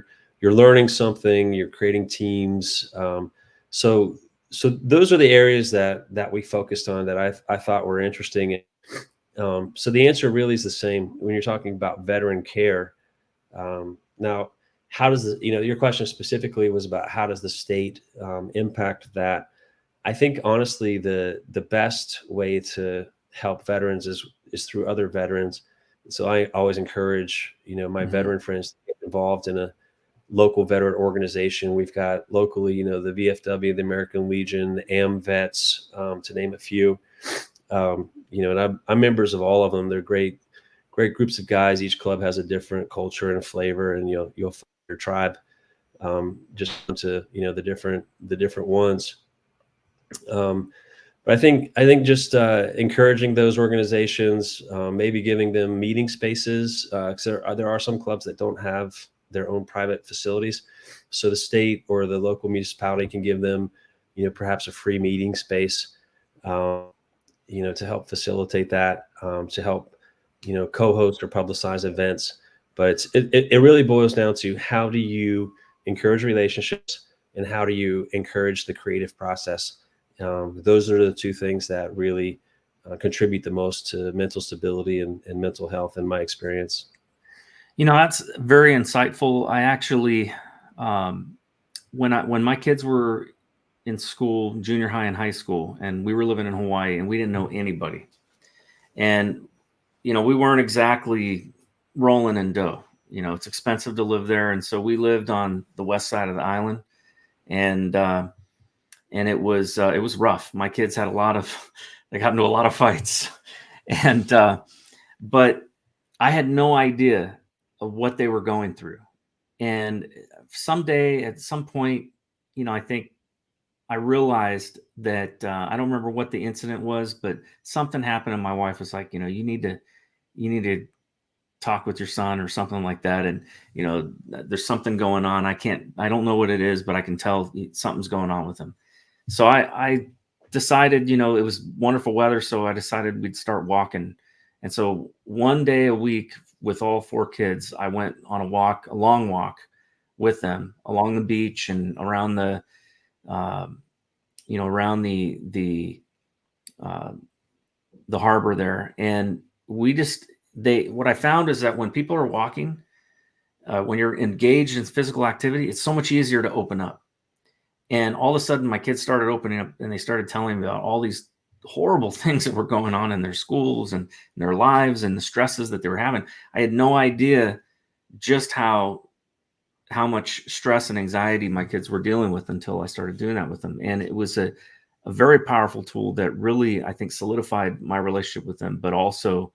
learning something, you're creating teams. So those are the areas that we focused on that I thought were interesting. So the answer really is the same when you're talking about veteran care. Now, how does your question specifically was about how does the state impact that? I think honestly, the best way to help veterans is through other veterans. So I always encourage, my veteran friends to get involved in a local veteran organization. We've got locally, the VFW, the American Legion, the AMVETS, to name a few. And I'm members of all of them. They're great great groups of guys. Each club has a different culture and flavor, and you'll find your tribe just to the different ones. But I think just encouraging those organizations, maybe giving them meeting spaces. 'Cause there are some clubs that don't have their own private facilities, so the state or the local municipality can give them, perhaps a free meeting space, to help facilitate that, to help, co-host or publicize events. But it really boils down to, how do you encourage relationships and how do you encourage the creative process? Those are the two things that really contribute the most to mental stability and mental health, in my experience.
That's very insightful. I actually, when my kids were in school, junior high and high school, and we were living in Hawaii, and we didn't know anybody, and we weren't exactly rolling in dough. It's expensive to live there, and so we lived on the west side of the island, and it was rough. My kids had they got into a lot of fights, and but I had no idea of what they were going through. And someday, at some point, I think I realized that I don't remember what the incident was, but something happened, and my wife was like, you need to talk with your son or something like that, and there's something going on. I don't know what it is, but I can tell something's going on with him. So I decided, it was wonderful weather, so I decided we'd start walking. And so one day a week with all 4 kids, I went on a long walk with them along the beach and around the, around the harbor there. And what I found is that when people are walking, when you're engaged in physical activity, it's so much easier to open up. And all of a sudden, my kids started opening up, and they started telling me about all these horrible things that were going on in their schools and their lives and the stresses that they were having. I had no idea just how much stress and anxiety my kids were dealing with until I started doing that with them. And it was a very powerful tool that really, I think, solidified my relationship with them, but also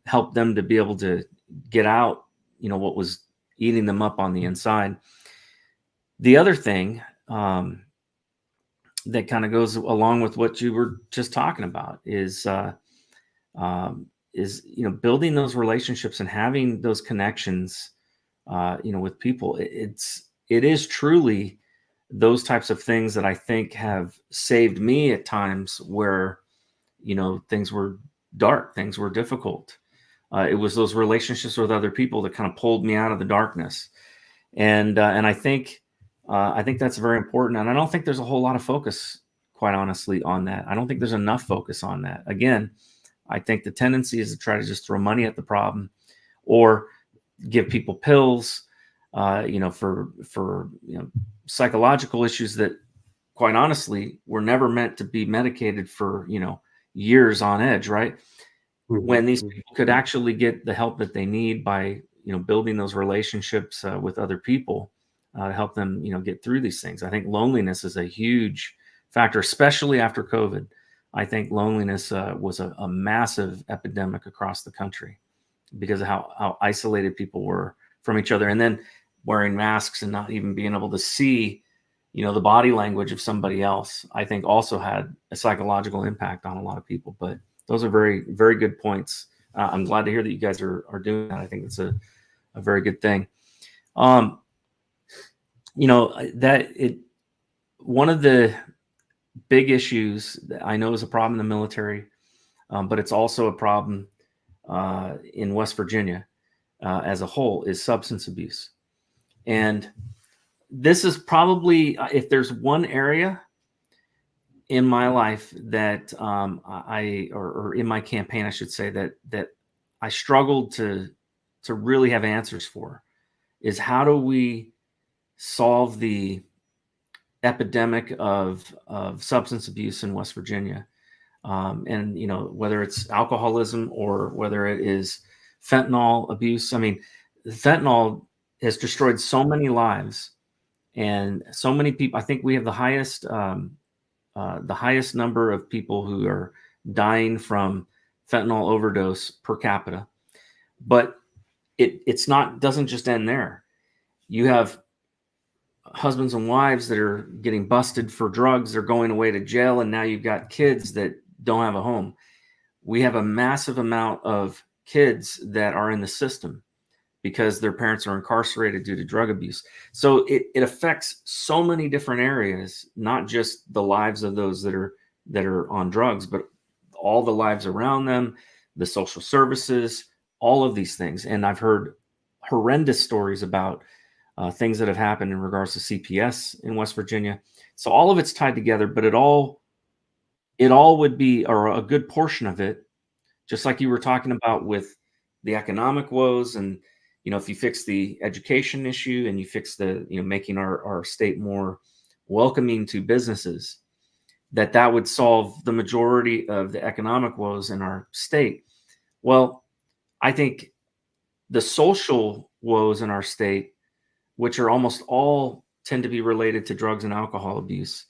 helped them to be able to get out, what was eating them up on the inside. The other thing that kind of goes along with what you were just talking about is building those relationships and having those connections, with people. It is truly those types of things that I think have saved me at times where, things were dark, things were difficult. It was those relationships with other people that kind of pulled me out of the darkness, and I think that's very important. And I don't think there's a whole lot of focus, quite honestly, on that. I don't think there's enough focus on that. Again, I think the tendency is to try to just throw money at the problem, or give people pills, for psychological issues that, quite honestly, were never meant to be medicated for, years on edge, right? Mm-hmm. When these people could actually get the help that they need by, building those relationships with other people, to help them, get through these things. I think loneliness is a huge factor, especially after COVID. I think loneliness was a massive epidemic across the country because of how isolated people were from each other, and then wearing masks and not even being able to see, the body language of somebody else, I think also had a psychological impact on a lot of people. But those are very, very good points. I'm glad to hear that you guys are doing that. I think it's a very good thing. One of the big issues that I know is a problem in the military, but it's also a problem in West Virginia as a whole, is substance abuse. And this is probably, if there's one area in my life that or in my campaign, I should say, that I struggled to really have answers for, is how do we solve the epidemic of substance abuse in West Virginia, and whether it's alcoholism or whether it is fentanyl abuse. I mean, fentanyl has destroyed so many lives and so many people. I think we have the highest number of people who are dying from fentanyl overdose per capita. But doesn't just end there. You have husbands and wives that are getting busted for drugs. They're going away to jail. And now you've got kids that don't have a home. We have a massive amount of kids that are in the system because their parents are incarcerated due to drug abuse. So it affects so many different areas, not just the lives of those that are on drugs, but all the lives around them, the social services, all of these things. And I've heard horrendous stories about things that have happened in regards to CPS in West Virginia. So all of it's tied together, but it all would be, or a good portion of it, just like you were talking about with the economic woes. And, if you fix the education issue and you fix the, making our state more welcoming to businesses, that would solve the majority of the economic woes in our state. Well, I think the social woes in our state, which are almost all tend to be related to drugs and alcohol abuse,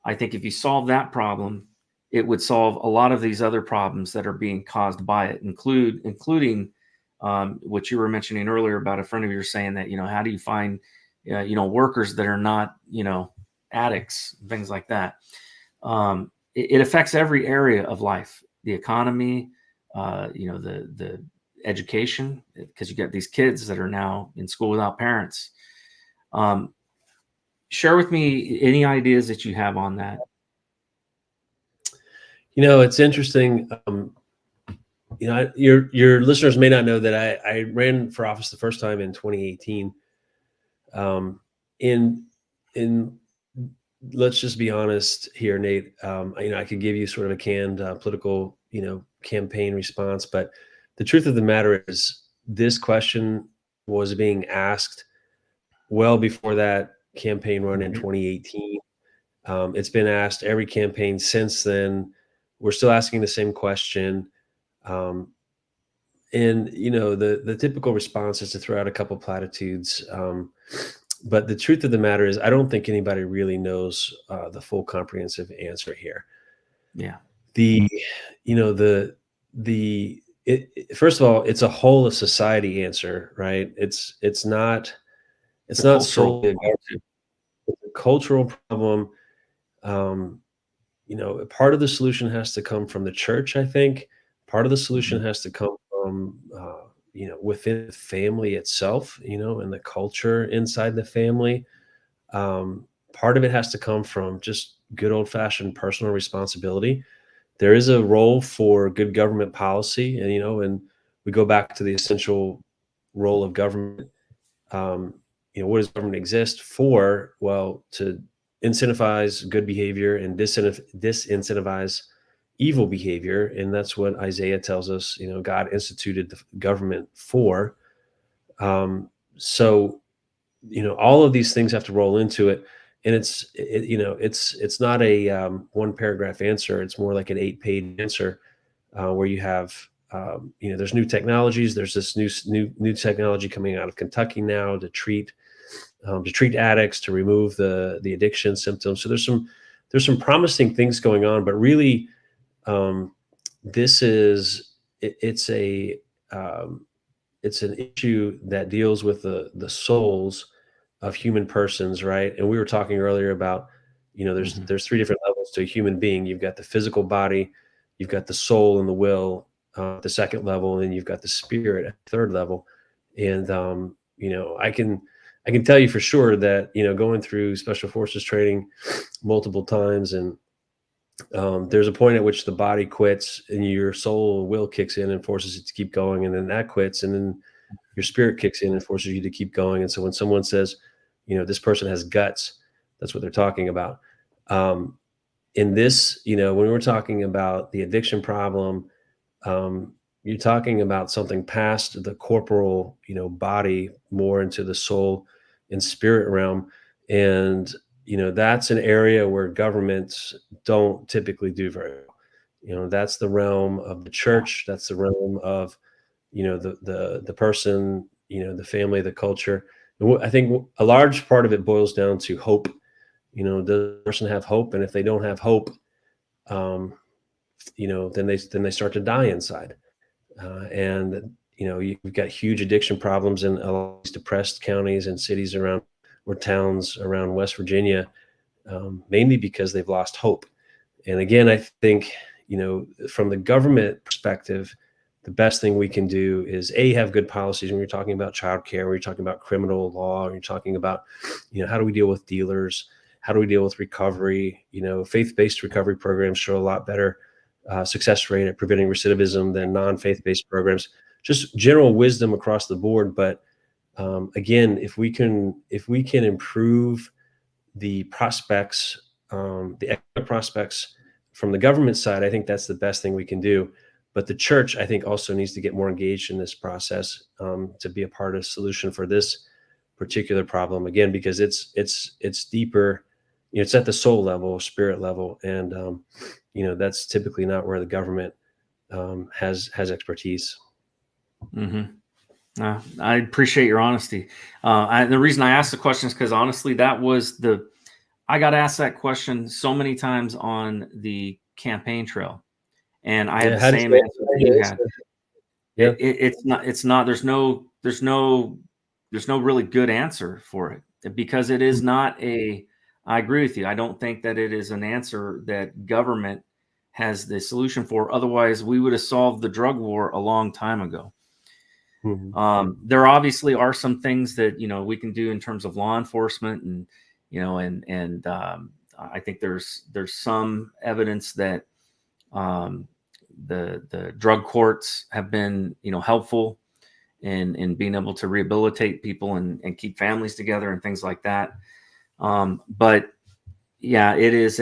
I think if you solve that problem, it would solve a lot of these other problems that are being caused by it, including what you were mentioning earlier about a friend of yours saying that, how do you find, workers that are not, addicts, things like that. It affects every area of life, the economy, the education, because you got these kids that are now in school without parents. Share with me any ideas that you have on that.
It's interesting. Your listeners may not know that I ran for office the first time in 2018. In let's just be honest here, Nate. I could give you sort of a canned political, campaign response, but the truth of the matter is this question was being asked well before that campaign run in 2018. It's been asked every campaign since then. We're still asking the same question. And, the typical response is to throw out a couple platitudes. But the truth of the matter is I don't think anybody really knows the full comprehensive answer here.
Yeah.
First of all, it's a whole of society answer, right? It's not solely a cultural problem. Part of the solution has to come from the church, I think. Part of the solution has to come from, within the family itself, and the culture inside the family. Part of it has to come from just good old-fashioned personal responsibility. There is a role for good government policy, and we go back to the essential role of government. What does government exist for? Well, to incentivize good behavior and disincentivize evil behavior. And that's what Isaiah tells us, God instituted the government for. So, all of these things have to roll into it. And it's not a one paragraph answer. It's more like an 8-page answer where you have, there's new technologies. There's this new technology coming out of Kentucky now to treat addicts, to remove the addiction symptoms. So there's some promising things going on, but really, it's an issue that deals with the souls of human persons, right? And we were talking earlier about, there's 3 different levels to a human being. You've got the physical body, you've got the soul and the will, the second level, and then you've got the spirit at the third level. And I can tell you for sure that going through Special Forces training multiple times, and there's a point at which the body quits and your soul will kicks in and forces it to keep going, and then that quits, and then your spirit kicks in and forces you to keep going. And so when someone says, this person has guts, that's what they're talking about. In this, when we're talking about the addiction problem, you're talking about something past the corporal, body, more into the soul and spirit realm. And, that's an area where governments don't typically do very well. That's the realm of the church. That's the realm of, the person, the family, the culture. And I think a large part of it boils down to hope. Does the person have hope? And if they don't have hope, then they start to die inside. And you've got huge addiction problems in a lot of these depressed counties and cities around, or towns around West Virginia, mainly because they've lost hope. And again, I think, from the government perspective, the best thing we can do is have good policies. When you're talking about childcare, when you're talking about criminal law, when you're talking about, how do we deal with dealers? How do we deal with recovery? Faith-based recovery programs show a lot better success rate at preventing recidivism than non-faith-based programs. Just general wisdom across the board. But again, if we can improve the prospects, the economic prospects from the government side, I think that's the best thing we can do. But the church, I think, also needs to get more engaged in this process to be a part of the solution for this particular problem. Again, because it's deeper, it's at the soul level, spirit level, and that's typically not where the government has expertise.
Mm-hmm. I appreciate your honesty. The reason I asked the question is because honestly, I got asked that question so many times on the campaign trail, and I had the same answer that you had. Yeah. It's not. There's no really good answer for it, because it is not I agree with you. I don't think that it is an answer that government has the solution for. Otherwise, we would have solved the drug war a long time ago. Mm-hmm. There obviously are some things that we can do in terms of law enforcement, and I think there's some evidence that the drug courts have been helpful in being able to rehabilitate people and keep families together and things like that. But yeah, it's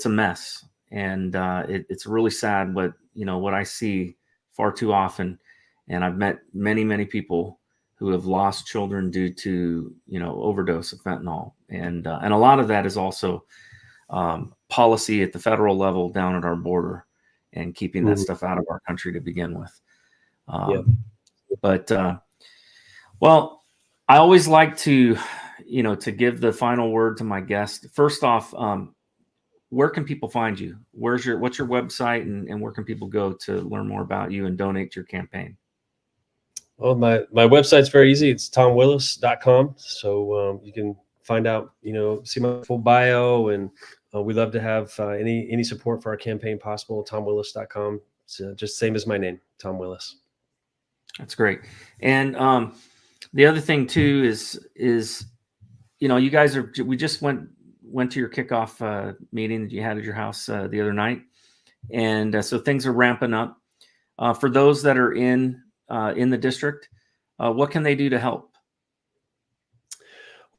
a mess, and it's really sad what I see far too often. And I've met many people who have lost children due to overdose of fentanyl, and a lot of that is also policy at the federal level down at our border, and keeping that stuff out of our country to begin with. But well, I always like to give the final word to my guest. First off, where can people find you? What's your website, and where can people go to learn more about you and donate to your campaign?
Well, my website's very easy. It's tomwillis.com. So you can find out, see my full bio, and we'd love to have any support for our campaign possible. tomwillis.com. It's just same as my name, Tom Willis.
That's great. And the other thing too is you guys we just went to your kickoff meeting that you had at your house the other night, and so things are ramping up. For those that are in the district, what can they do to help?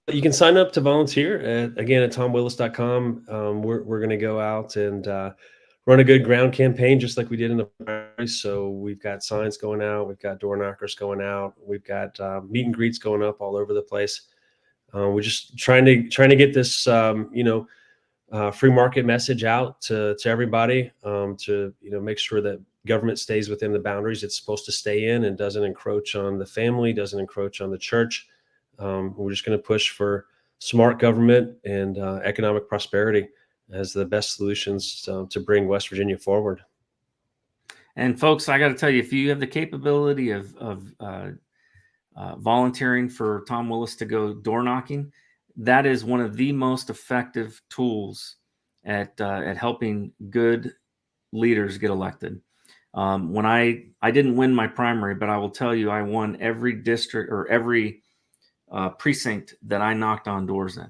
You can sign up to volunteer again at tomwillis.com. We're going to go out and run a good ground campaign, just like we did in the primary. So we've got signs going out, we've got door knockers going out, we've got meet and greets going up all over the place. We're just trying to get this free market message out to everybody, to make sure that government stays within the boundaries it's supposed to stay in, and doesn't encroach on the family, doesn't encroach on the church. We're just going to push for smart government and economic prosperity as the best solutions to bring West Virginia forward.
And folks, I got to tell you, if you have the capability of volunteering for Tom Willis to go door knocking, that is one of the most effective tools at helping good leaders get elected. When I didn't win my primary, but I will tell you, I won every district or every precinct that I knocked on doors in.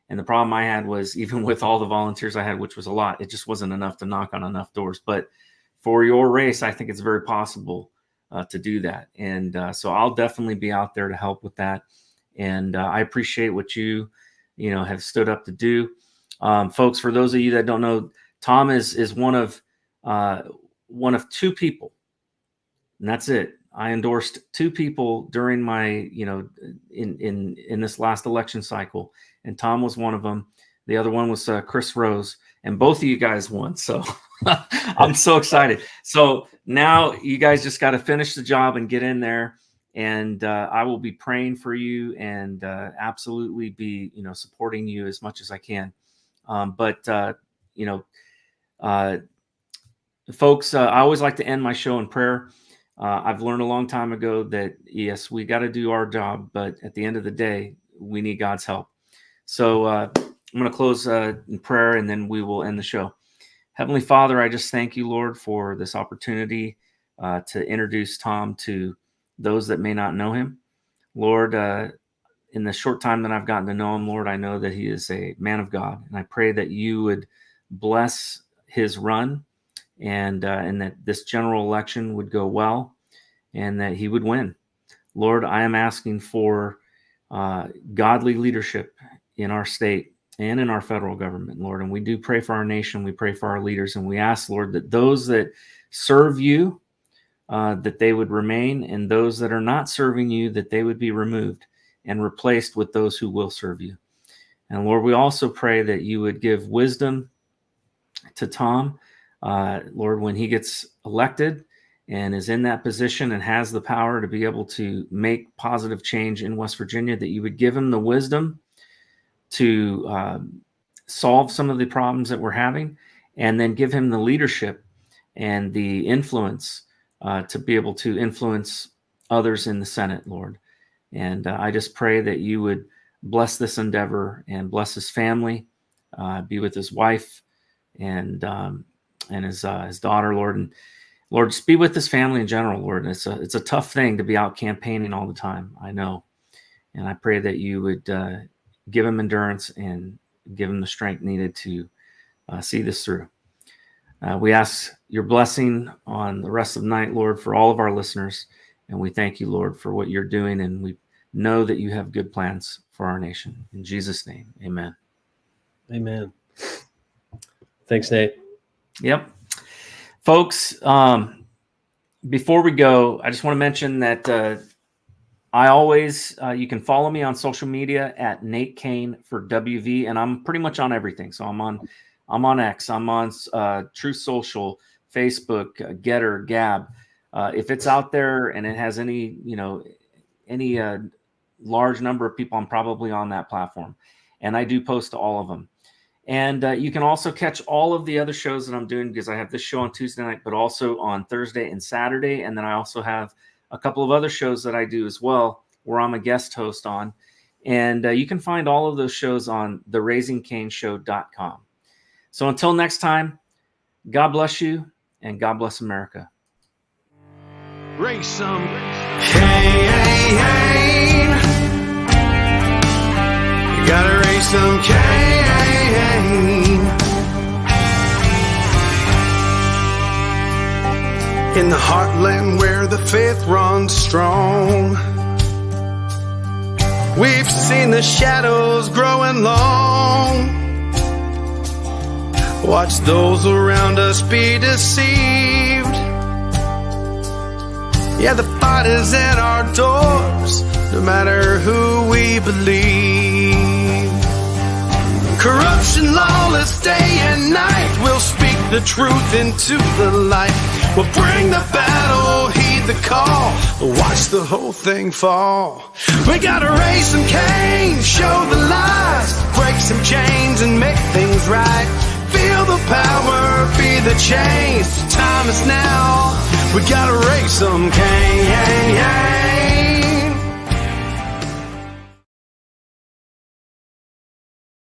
And the problem I had was, even with all the volunteers I had, which was a lot, it just wasn't enough to knock on enough doors. But for your race, I think it's very possible to do that. And so I'll definitely be out there to help with that. And I appreciate what you have stood up to do. Folks, for those of you that don't know, Tom is one of two people, and that's it. I endorsed two people during my, in this last election cycle, and Tom was one of them. The other one was Chris Rose, and both of you guys won. So I'm so excited. So now you guys just got to finish the job and get in there, and I will be praying for you, and absolutely be, supporting you as much as I can. folks, I always like to end my show in prayer. I've learned a long time ago that, yes, we got to do our job, but at the end of the day, we need God's help. So I'm going to close in prayer, and then we will end the show. Heavenly Father, I just thank you, Lord, for this opportunity to introduce Tom to those that may not know him. Lord, in the short time that I've gotten to know him, Lord, I know that he is a man of God, and I pray that you would bless his run, and that this general election would go well, and that he would win. Lord, I am asking for godly leadership in our state and in our federal government, Lord. And we do pray for our nation. We pray for our leaders. And we ask, Lord, that those that serve you, that they would remain, and those that are not serving you, that they would be removed and replaced with those who will serve you. And Lord, we also pray that you would give wisdom to Tom, Lord, when he gets elected and is in that position and has the power to be able to make positive change in West Virginia, that you would give him the wisdom to solve some of the problems that we're having, and then give him the leadership and the influence to be able to influence others in the Senate, Lord. And I just pray that you would bless this endeavor and bless his family, be with his wife and his daughter, Lord. And Lord, just be with his family in general, Lord. And it's a tough thing to be out campaigning all the time, I know. And I pray that you would give him endurance and give him the strength needed to see this through. We ask your blessing on the rest of the night, Lord, for all of our listeners. And we thank you, Lord, for what you're doing. And we know that you have good plans for our nation. In Jesus' name, amen. Amen.
Thanks, Nate.
Yep. Folks, before we go, I just want to mention that I always, you can follow me on social media at Nate Cain for WV, and I'm pretty much on everything. So I'm on X, I'm on Truth Social, Facebook, Getter, Gab. If it's out there and it has any large number of people, I'm probably on that platform, and I do post to all of them. And you can also catch all of the other shows that I'm doing, because I have this show on Tuesday night, but also on Thursday and Saturday. And then I also have a couple of other shows that I do as well, where I'm a guest host on. And you can find all of those shows on theraisingcainshow.com. So until next time, God bless you, and God bless America.
Raise some Cain. You gotta raise some Cain. In the heartland where the faith runs strong, we've seen the shadows growing long. Watch those around us be deceived. Yeah, the fight is at our doors, no matter who we believe. Corruption, lawless day and night, we'll speak the truth into the light. We'll bring the battle, heed the call, watch the whole thing fall. We gotta raise some Cain, show the lies, break some chains and make things right. Feel the power, be the change, time is now. We gotta raise some Cain.